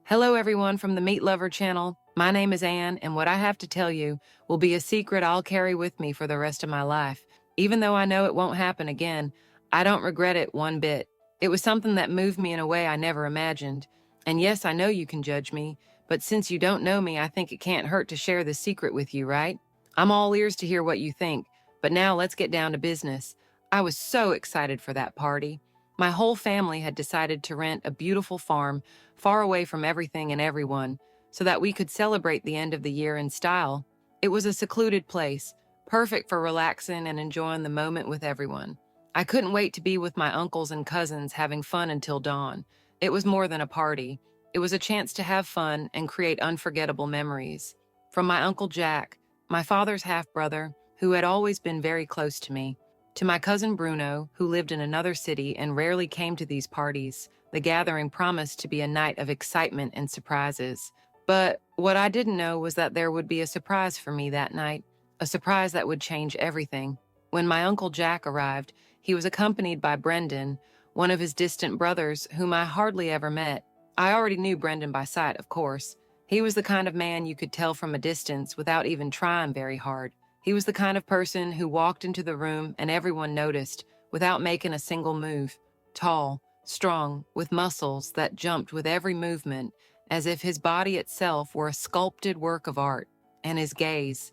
Hello, everyone from the Meat Lover channel. My name is Anne, and what I have to tell you will be a secret I'll carry with me for the rest of my life. Even though I know it won't happen again, I don't regret it one bit. It was something that moved me in a way I never imagined. And yes, I know you can judge me, but since you don't know me, I think it can't hurt to share the secret with you, right? I'm all ears to hear what you think, but now let's get down to business. I was so excited for that party. My whole family had decided to rent a beautiful farm far away from everything and everyone, so that we could celebrate the end of the year in style. It was a secluded place, perfect for relaxing and enjoying the moment with everyone. I couldn't wait to be with my uncles and cousins having fun until dawn. It was more than a party. It was a chance to have fun and create unforgettable memories. From my Uncle Jack, my father's half-brother, who had always been very close to me, to my cousin Bruno, who lived in another city and rarely came to these parties, the gathering promised to be a night of excitement and surprises. But what I didn't know was that there would be a surprise for me that night, a surprise that would change everything. When my Uncle Jack arrived, he was accompanied by Brendan, one of his distant brothers whom I hardly ever met. I already knew Brendan by sight, of course. He was the kind of man you could tell from a distance without even trying very hard. He was the kind of person who walked into the room and everyone noticed without making a single move. Tall, strong, with muscles that jumped with every movement, as if his body itself were a sculpted work of art. And his gaze,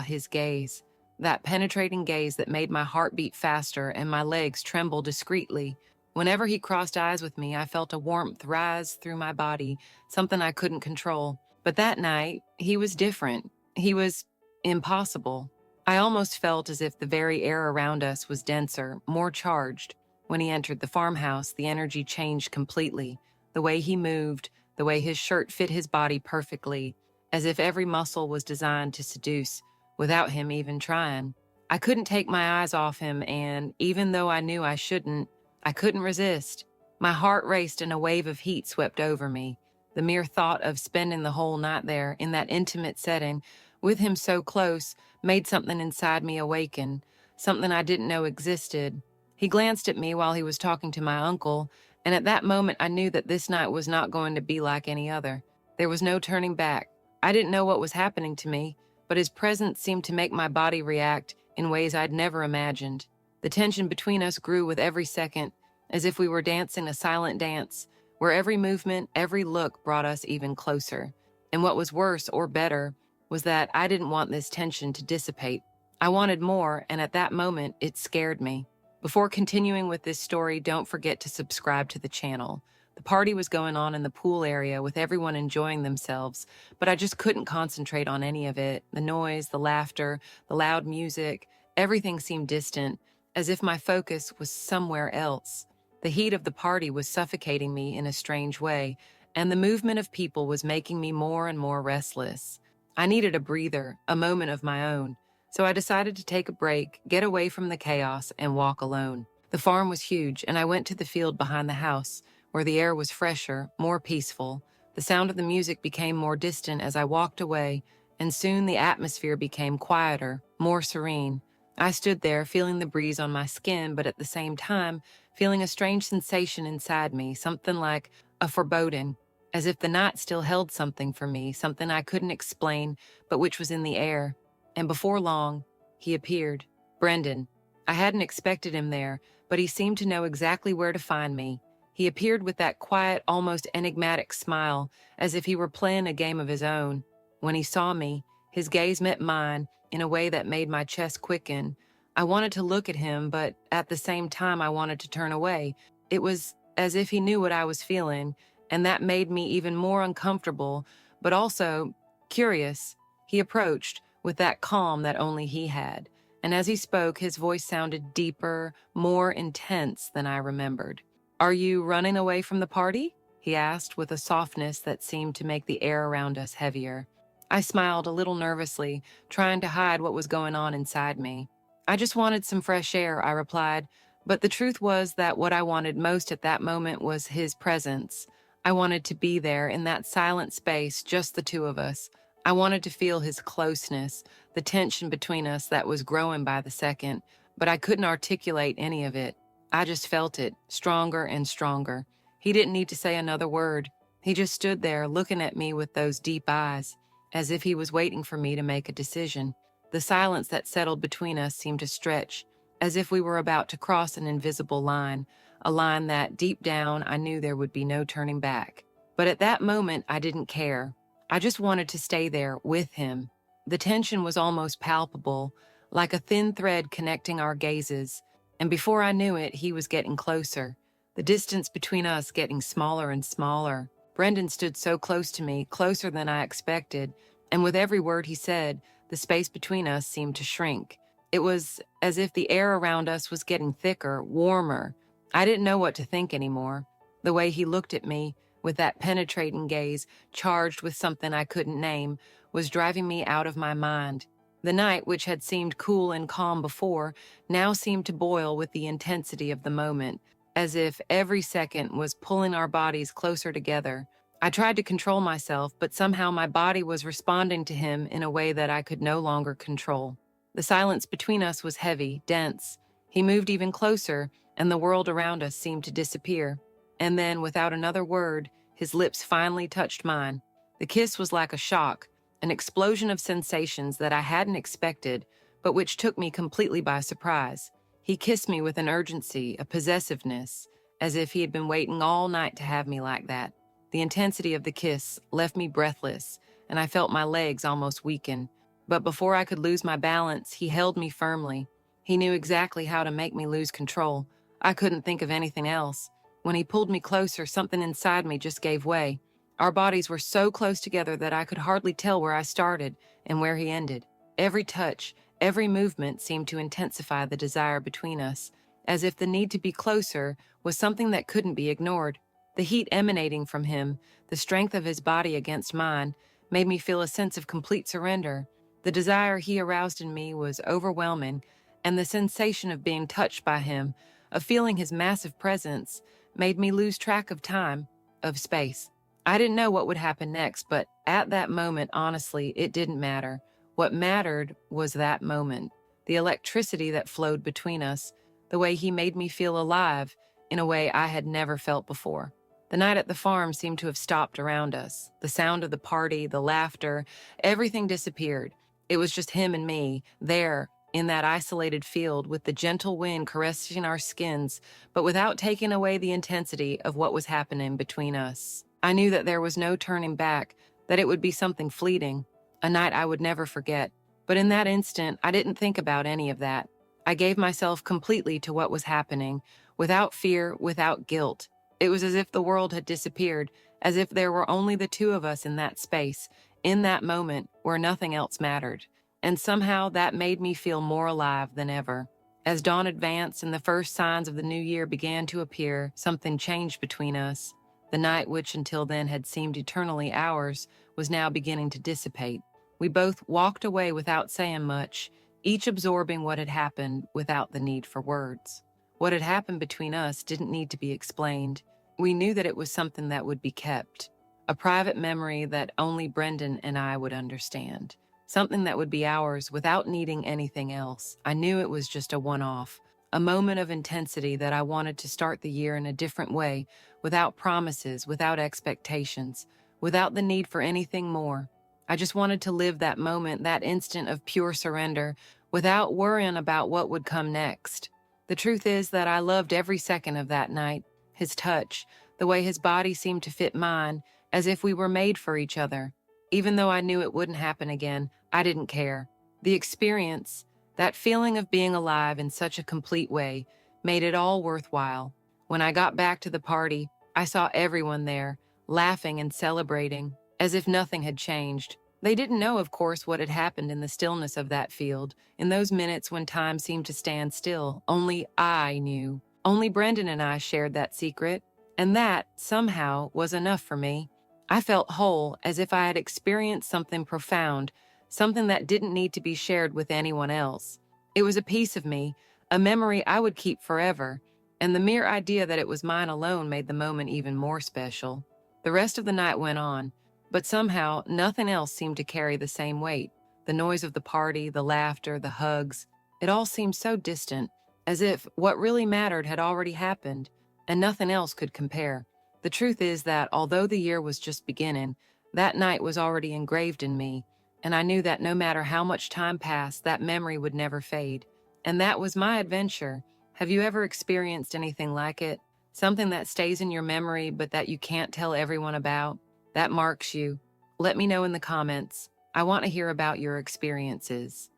his gaze, that penetrating gaze that made my heart beat faster and my legs tremble discreetly. Whenever he crossed eyes with me, I felt a warmth rise through my body, something I couldn't control. But that night, he was different. He was impossible. I almost felt as if the very air around us was denser, more charged. When he entered the farmhouse, the energy changed completely. The way he moved, the way his shirt fit his body perfectly, as if every muscle was designed to seduce, without him even trying. I couldn't take my eyes off him, and even though I knew I shouldn't, I couldn't resist. My heart raced and a wave of heat swept over me. The mere thought of spending the whole night there, in that intimate setting, with him so close, made something inside me awaken, something I didn't know existed. He glanced at me while he was talking to my uncle, and at that moment I knew that this night was not going to be like any other. There was no turning back. I didn't know what was happening to me, but his presence seemed to make my body react in ways I'd never imagined. The tension between us grew with every second, as if we were dancing a silent dance, where every movement, every look brought us even closer. And what was worse or better was that I didn't want this tension to dissipate. I wanted more, and at that moment, it scared me. Before continuing with this story, don't forget to subscribe to the channel. The party was going on in the pool area with everyone enjoying themselves, but I just couldn't concentrate on any of it. The noise, the laughter, the loud music, everything seemed distant, as if my focus was somewhere else. The heat of the party was suffocating me in a strange way, and the movement of people was making me more and more restless. I needed a breather, a moment of my own, so I decided to take a break, get away from the chaos, and walk alone. The farm was huge, and I went to the field behind the house, where the air was fresher, more peaceful. The sound of the music became more distant as I walked away, and soon the atmosphere became quieter, more serene. I stood there, feeling the breeze on my skin, but at the same time, feeling a strange sensation inside me, something like a foreboding, as if the night still held something for me, something I couldn't explain, but which was in the air. And before long, he appeared. Brendan. I hadn't expected him there, but he seemed to know exactly where to find me. He appeared with that quiet, almost enigmatic smile, as if he were playing a game of his own. When he saw me, his gaze met mine in a way that made my chest quicken. I wanted to look at him, but at the same time I wanted to turn away. It was as if he knew what I was feeling, and that made me even more uncomfortable, but also curious. He approached with that calm that only he had, and as he spoke, his voice sounded deeper, more intense than I remembered. "Are you running away from the party?" he asked with a softness that seemed to make the air around us heavier. I smiled a little nervously, trying to hide what was going on inside me. "I just wanted some fresh air," I replied, but the truth was that what I wanted most at that moment was his presence. I wanted to be there in that silent space, just the two of us. I wanted to feel his closeness, the tension between us that was growing by the second, but I couldn't articulate any of it. I just felt it, stronger and stronger. He didn't need to say another word. He just stood there looking at me with those deep eyes, as if he was waiting for me to make a decision. The silence that settled between us seemed to stretch, as if we were about to cross an invisible line, a line that, deep down, I knew there would be no turning back. But at that moment, I didn't care. I just wanted to stay there with him. The tension was almost palpable, like a thin thread connecting our gazes, and before I knew it, he was getting closer, the distance between us getting smaller and smaller. Brendan stood so close to me, closer than I expected, and with every word he said, the space between us seemed to shrink. It was as if the air around us was getting thicker, warmer. I didn't know what to think anymore. The way he looked at me, with that penetrating gaze, charged with something I couldn't name, was driving me out of my mind. The night, which had seemed cool and calm before, now seemed to boil with the intensity of the moment, as if every second was pulling our bodies closer together. I tried to control myself, but somehow my body was responding to him in a way that I could no longer control. The silence between us was heavy, dense. He moved even closer, and the world around us seemed to disappear. And then, without another word, his lips finally touched mine. The kiss was like a shock, an explosion of sensations that I hadn't expected, but which took me completely by surprise. He kissed me with an urgency, a possessiveness, as if he had been waiting all night to have me like that. The intensity of the kiss left me breathless, and I felt my legs almost weaken. But before I could lose my balance, he held me firmly. He knew exactly how to make me lose control. I couldn't think of anything else. When he pulled me closer, something inside me just gave way. Our bodies were so close together that I could hardly tell where I started and where he ended. Every touch, every movement seemed to intensify the desire between us, as if the need to be closer was something that couldn't be ignored. The heat emanating from him, the strength of his body against mine, made me feel a sense of complete surrender. The desire he aroused in me was overwhelming, and the sensation of being touched by him, of feeling his massive presence, made me lose track of time, of space. I didn't know what would happen next, but at that moment, honestly, it didn't matter. What mattered was that moment, the electricity that flowed between us, the way he made me feel alive in a way I had never felt before. The night at the farm seemed to have stopped around us. The sound of the party, the laughter, everything disappeared. It was just him and me, there, in that isolated field, with the gentle wind caressing our skins, but without taking away the intensity of what was happening between us. I knew that there was no turning back, that it would be something fleeting, a night I would never forget. But in that instant, I didn't think about any of that. I gave myself completely to what was happening, without fear, without guilt. It was as if the world had disappeared, as if there were only the two of us in that space, in that moment where nothing else mattered. And somehow that made me feel more alive than ever. As dawn advanced and the first signs of the new year began to appear, something changed between us. The night, which until then had seemed eternally ours, was now beginning to dissipate. We both walked away without saying much, each absorbing what had happened without the need for words. What had happened between us didn't need to be explained. We knew that it was something that would be kept, a private memory that only Brendan and I would understand, something that would be ours without needing anything else. I knew it was just a one-off, a moment of intensity that I wanted to start the year in a different way, without promises, without expectations, without the need for anything more. I just wanted to live that moment, that instant of pure surrender, without worrying about what would come next. The truth is that I loved every second of that night, his touch, the way his body seemed to fit mine, as if we were made for each other. Even though I knew it wouldn't happen again, I didn't care. The experience, that feeling of being alive in such a complete way, made it all worthwhile. When I got back to the party, I saw everyone there, laughing and celebrating, as if nothing had changed. They didn't know, of course, what had happened in the stillness of that field, in those minutes when time seemed to stand still. Only I knew. Only Brendan and I shared that secret, and that, somehow, was enough for me. I felt whole, as if I had experienced something profound, something that didn't need to be shared with anyone else. It was a piece of me, a memory I would keep forever, and the mere idea that it was mine alone made the moment even more special. The rest of the night went on, but somehow nothing else seemed to carry the same weight. The noise of the party, the laughter, the hugs, it all seemed so distant, as if what really mattered had already happened, and nothing else could compare. The truth is that although the year was just beginning, that night was already engraved in me, and I knew that no matter how much time passed, that memory would never fade. And that was my adventure. Have you ever experienced anything like it? Something that stays in your memory but that you can't tell everyone about? That marks you. Let me know in the comments. I want to hear about your experiences.